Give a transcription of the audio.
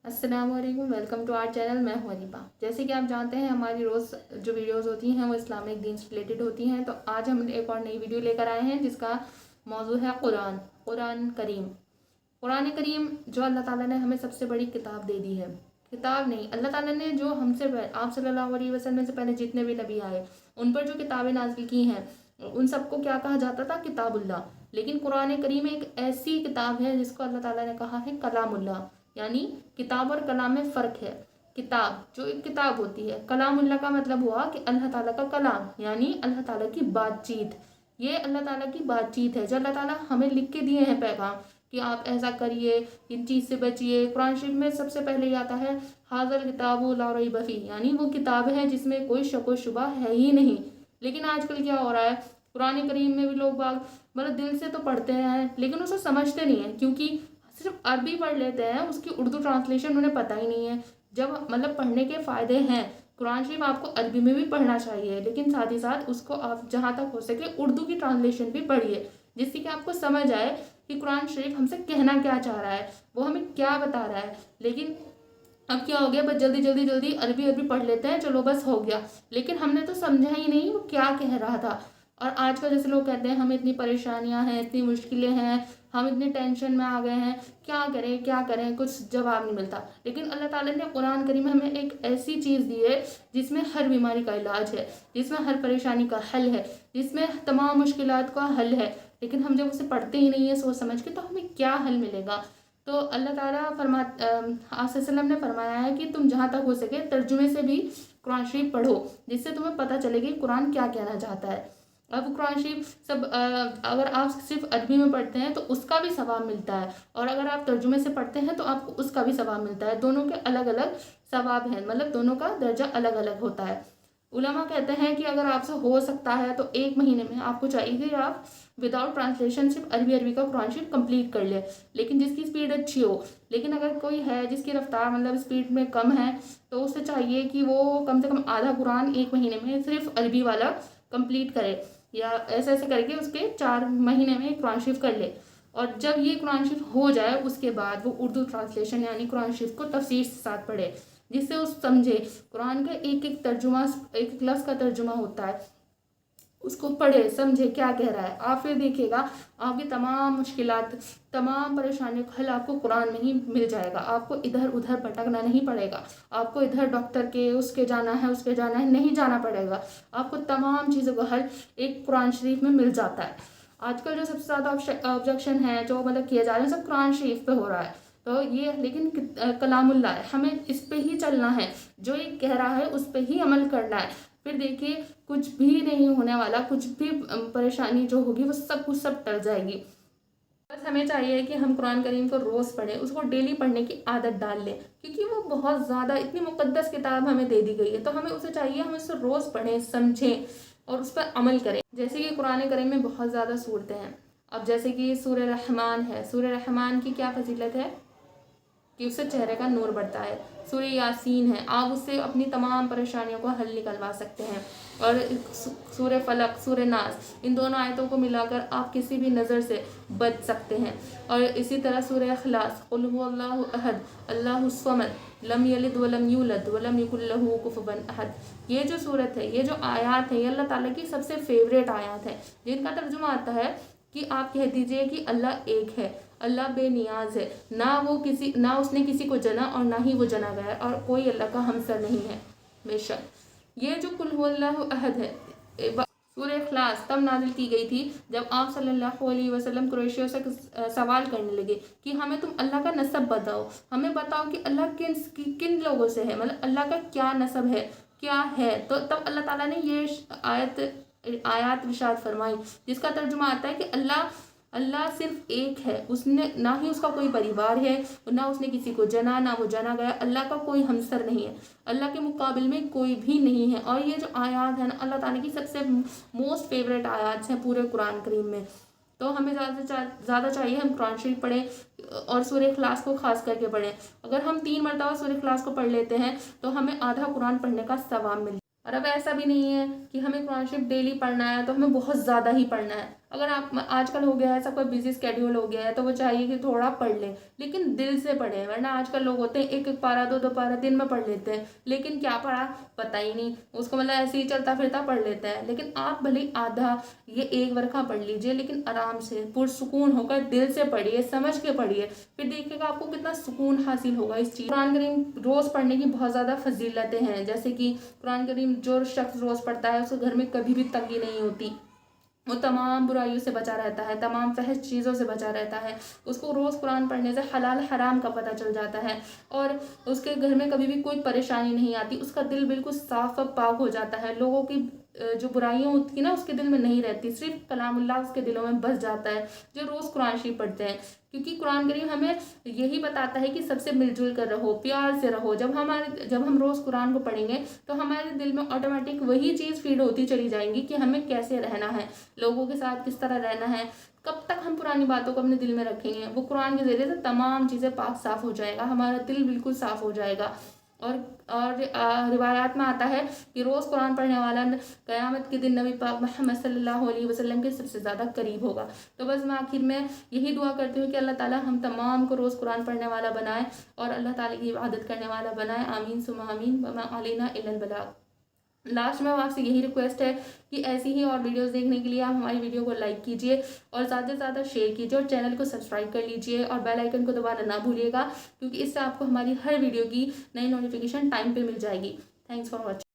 السلام علیکم، welcome to are channel. میں ہوں عریبہ۔ جیسے کہ آپ جانتے ہیں ہماری روز جو ویڈیوز ہوتی ہیں وہ اسلامک دین سے ریلیٹڈ ہوتی ہیں، تو آج ہم ایک اور نئی ویڈیو لے کر آئے ہیں جس کا موضوع ہے قرآن کریم۔ قرآن کریم جو اللہ تعالیٰ نے ہمیں سب سے بڑی کتاب دے دی ہے، کتاب نہیں، اللہ تعالیٰ نے جو ہم سے آپ صلی اللہ علیہ وسلم سے پہلے جتنے بھی نبی آئے ان پر جو کتابیں نازل کی ہیں ان سب کو کیا کہا جاتا تھا؟ کتاب اللہ۔ لیکن قرآن کریم ایک ایسی کتاب ہے جس کو اللہ تعالیٰ نے کہا ہے کلام اللہ، یعنی کتاب اور کلام میں فرق ہے۔ کتاب جو ایک کتاب ہوتی ہے، کلام اللہ کا مطلب ہوا کہ اللہ تعالیٰ کا کلام، یعنی اللہ تعالیٰ کی بات چیت۔ یہ اللہ تعالیٰ کی بات چیت ہے جو اللہ تعالیٰ ہمیں لکھ کے دیے ہیں پیغام کہ آپ ایسا کریے، ان چیز سے بچیے۔ قرآن شریف میں سب سے پہلے یہ آتا ہے حاضر کتاب لا ریب فیہ، یعنی وہ کتاب ہے جس میں کوئی شک و شبہ ہے ہی نہیں۔ لیکن آج کل کیا ہو رہا ہے، قرآن کریم میں بھی لوگ باگ مطلب دل سے تو پڑھتے ہیں لیکن اسے سمجھتے نہیں ہیں، کیونکہ صرف عربی پڑھ لیتے ہیں، اس کی اردو ٹرانسلیشن انہیں پتہ ہی نہیں ہے۔ جب مطلب پڑھنے کے فائدے ہیں، قرآن شریف آپ کو عربی میں بھی پڑھنا چاہیے، لیکن ساتھ ہی ساتھ اس کو آپ جہاں تک ہو سکے اردو کی ٹرانسلیشن بھی پڑھیے، جس سے کہ آپ کو سمجھ آئے کہ قرآن شریف ہم سے کہنا کیا چاہ رہا ہے، وہ ہمیں کیا بتا رہا ہے۔ لیکن اب کیا ہو گیا، بس جلدی عربی پڑھ لیتے ہیں، چلو بس ہو گیا، لیکن ہم نے تو سمجھا ہی نہیں وہ کیا کہہ رہا تھا۔ اور آج کل جیسے لوگ کہتے ہیں ہمیں اتنی پریشانیاں ہیں، اتنی مشکلیں ہیں، ہم اتنے ٹینشن میں آ گئے ہیں، کیا کریں، کچھ جواب نہیں ملتا۔ لیکن اللہ تعالیٰ نے قرآن کریم میں ہمیں ایک ایسی چیز دی ہے جس میں ہر بیماری کا علاج ہے، جس میں ہر پریشانی کا حل ہے، جس میں تمام مشکلات کا حل ہے۔ لیکن ہم جب اسے پڑھتے ہی نہیں ہیں سوچ سمجھ کے، تو ہمیں کیا حل ملے گا؟ تو اللہ تعالیٰ آپ صلی اللہ علیہ وسلم نے فرمایا ہے کہ تم جہاں تک ہو سکے ترجمے سے بھی قرآن شریف پڑھو، جس سے تمہیں پتہ چلے گی قرآن کیا کہنا چاہتا ہے۔ اب قرآن شریف اگر آپ صرف عربی میں پڑھتے ہیں تو اس کا بھی ثواب ملتا ہے، اور اگر آپ ترجمے سے پڑھتے ہیں تو آپ کو اس کا بھی ثواب ملتا ہے۔ دونوں کے الگ الگ ثواب ہیں، مطلب دونوں کا درجہ الگ الگ ہوتا ہے۔ علماء کہتے ہیں کہ اگر آپ سے ہو سکتا ہے تو ایک مہینے میں آپ کو چاہیے کہ آپ وداؤٹ ٹرانسلیشن صرف عربی کا قرآن شریف کمپلیٹ کر لے، لیکن جس کی سپیڈ اچھی ہو۔ لیکن اگر کوئی ہے جس کی رفتار مطلب سپیڈ میں کم ہے تو اسے چاہیے کہ وہ کم سے کم آدھا قرآن ایک مہینے میں صرف عربی والا کمپلیٹ کرے، یا ایسے کر کے اس کے 4 مہینے میں قرآن شریف کر لے۔ اور جب یہ قرآن شریف ہو جائے اس کے بعد وہ اردو ٹرانسلیشن یعنی قرآن شریف کو تفسیر کے ساتھ پڑھے، جس سے اس سمجھے قرآن کا ایک ایک ترجمہ، ایک لفظ کا ترجمہ ہوتا ہے، اس کو پڑھے سمجھے کیا کہہ رہا ہے۔ آپ پھر دیکھیے گا آپ کی تمام مشکلات، تمام پریشانیوں کا حل آپ کو قرآن میں ہی مل جائے گا۔ آپ کو ادھر ادھر بھٹکنا نہیں پڑے گا، آپ کو ادھر ڈاکٹر کے اس کے جانا ہے نہیں جانا پڑے گا۔ آپ کو تمام چیزوں کا حل ایک قرآن شریف میں مل جاتا ہے۔ آج کل جو سب سے زیادہ آبجیکشن ہے جو مطلب کیے جا رہے ہیں سب قرآن شریف پہ ہو رہا ہے، تو یہ لیکن کلام اللہ ہے، ہمیں اس پہ ہی چلنا ہے، جو یہ کہہ رہا ہے اس پہ ہی عمل کرنا ہے۔ پھر دیکھیے کچھ بھی نہیں ہونے والا، کچھ بھی پریشانی جو ہوگی وہ سب کچھ ٹل جائے گی۔ بس ہمیں چاہیے کہ ہم قرآن کریم کو روز پڑھیں، اس کو ڈیلی پڑھنے کی عادت ڈال لیں، کیونکہ وہ بہت زیادہ اتنی مقدس کتاب ہمیں دے دی گئی ہے، تو ہمیں اسے چاہیے ہم اسے روز پڑھیں، سمجھیں اور اس پر عمل کریں۔ جیسے کہ قرآن کریم میں بہت زیادہ صورتیں ہیں، اب جیسے کہ سورہ رحمان ہے، سورہ رحمان کی کیا فضیلت ہے کہ اس سے چہرے کا نور بڑھتا ہے۔ سورہ یاسین ہے، آپ اس سے اپنی تمام پریشانیوں کو حل نکلوا سکتے ہیں۔ اور سورہ فلق، سورہ ناس، ان دونوں آیتوں کو ملا کر آپ کسی بھی نظر سے بچ سکتے ہیں۔ اور اسی طرح سورہ اخلاص، قل هو اللہ احد اللہ الصمد لم یلد ولم یولد ولم یکن لہ کفوا احد، یہ جو صورت ہے، یہ جو آیات ہیں، یہ اللہ تعالیٰ کی سب سے فیوریٹ آیات ہیں، جن کا ترجمہ آتا ہے کہ آپ کہہ دیجئے کہ اللہ ایک ہے، اللہ بے نیاز ہے، نہ اس نے کسی کو جنا اور نہ ہی وہ جنا گیا، اور کوئی اللہ کا ہمسر نہیں ہے بے شک۔ یہ جو قل هو اللہ احد ہے، سورہ اخلاص تب نازل کی گئی تھی جب آپ صلی اللہ علیہ وسلم قریشیوں سے سوال کرنے لگے کہ ہمیں تم اللہ کا نسب بتاؤ، ہمیں بتاؤ کہ اللہ کن لوگوں سے ہے، مطلب اللہ کا کیا نسب ہے، کیا ہے۔ تو تب اللہ تعالیٰ نے یہ آیات ارشاد فرمائی، جس کا ترجمہ آتا ہے کہ اللہ صرف ایک ہے، اس نے نہ ہی اس کا کوئی پریوار ہے، نہ اس نے کسی کو جنا، نہ وہ جنا گیا، اللہ کا کوئی ہمسر نہیں ہے، اللہ کے مقابل میں کوئی بھی نہیں ہے۔ اور یہ جو آیات ہیں نا، اللہ تعالیٰ کی سب سے موسٹ فیوریٹ آیات ہیں پورے قرآن کریم میں۔ تو ہمیں زیادہ سے زیادہ چاہیے ہم قرآن شریف پڑھیں اور سورہ اخلاص کو خاص کر کے پڑھیں۔ اگر ہم 3 مرتبہ سورہ اخلاص کو پڑھ لیتے ہیں تو ہمیں آدھا قرآن پڑھنے کا ثواب ملتا ہے۔ اور اب ایسا بھی نہیں ہے کہ ہمیں قرآن شریف ڈیلی پڑھنا ہے تو ہمیں بہت زیادہ ہی پڑھنا ہے۔ اگر آپ آج کل ہو گیا ہے سب کا بزی اسکیڈیول ہو گیا ہے تو وہ چاہیے کہ تھوڑا پڑھ لیں، لیکن دل سے پڑھیں، ورنہ آج کل لوگ ہوتے ہیں ایک ایک پارہ دو دو پارہ دن میں پڑھ لیتے ہیں، لیکن کیا پڑھا پتہ ہی نہیں، اس کو مطلب ایسے ہی چلتا پھرتا پڑھ لیتا ہے۔ لیکن آپ بھلے آدھا یہ ایک ورقہ پڑھ لیجئے، لیکن آرام سے پرسکون ہو کر دل سے پڑھیے، سمجھ کے پڑھیے، پھر دیکھیے گا آپ کو کتنا سکون حاصل ہوگا اس چیز۔ قرآن کریم روز پڑھنے کی بہت زیادہ فضیلتیں ہیں، جیسے کہ قرآن کریم جو شخص روز پڑھتا ہے اس کے گھر میں کبھی بھی تنگی نہیں ہوتی، وہ تمام برائیوں سے بچا رہتا ہے، تمام فحش چیزوں سے بچا رہتا ہے، اس کو روز قرآن پڑھنے سے حلال حرام کا پتہ چل جاتا ہے، اور اس کے گھر میں کبھی بھی کوئی پریشانی نہیں آتی، اس کا دل بالکل صاف اور پاک ہو جاتا ہے، لوگوں کی جو برائیاں ہوتی ہیں نا اس کے دل میں نہیں رہتی، صرف کلام اللہ اس کے دلوں میں بس جاتا ہے جو روز قرآن شریف پڑھتے ہیں۔ کیونکہ قرآن کریم ہمیں یہی بتاتا ہے کہ سب سے مل جل کر رہو، پیار سے رہو۔ جب ہم روز قرآن کو پڑھیں گے تو ہمارے دل میں آٹومیٹک وہی چیز فیڈ ہوتی چلی جائیں گی کہ ہمیں کیسے رہنا ہے، لوگوں کے ساتھ کس طرح رہنا ہے، کب تک ہم پرانی باتوں کو اپنے دل میں رکھیں گے۔ وہ قرآن کے ذریعے سے تمام چیزیں پاک صاف ہو جائے گا، ہمارا دل بالکل صاف ہو جائے گا۔ اور روایات میں آتا ہے کہ روز قرآن پڑھنے والا قیامت کے دن نبی پاک محمد صلی اللہ علیہ وسلم کے سب سے زیادہ قریب ہوگا۔ تو بس میں آخر میں یہی دعا کرتی ہوں کہ اللہ تعالیٰ ہم تمام کو روز قرآن پڑھنے والا بنائے اور اللہ تعالیٰ کی عبادت کرنے والا بنائے، آمین ثم آمین، وما علینا الا البلاغ۔ لاسٹ میں آپ سے یہی ریکویسٹ ہے کہ ایسی ہی اور ویڈیوز دیکھنے کے لیے آپ ہماری ویڈیو کو لائک کیجئے اور زیادہ سے زیادہ شیئر کیجئے اور چینل کو سبسکرائب کر لیجئے اور بیل آئیکن کو دبانا نہ بھولیے گا، کیونکہ اس سے آپ کو ہماری ہر ویڈیو کی نئی نوٹیفیکیشن ٹائم پہ مل جائے گی۔ Thanks for watching.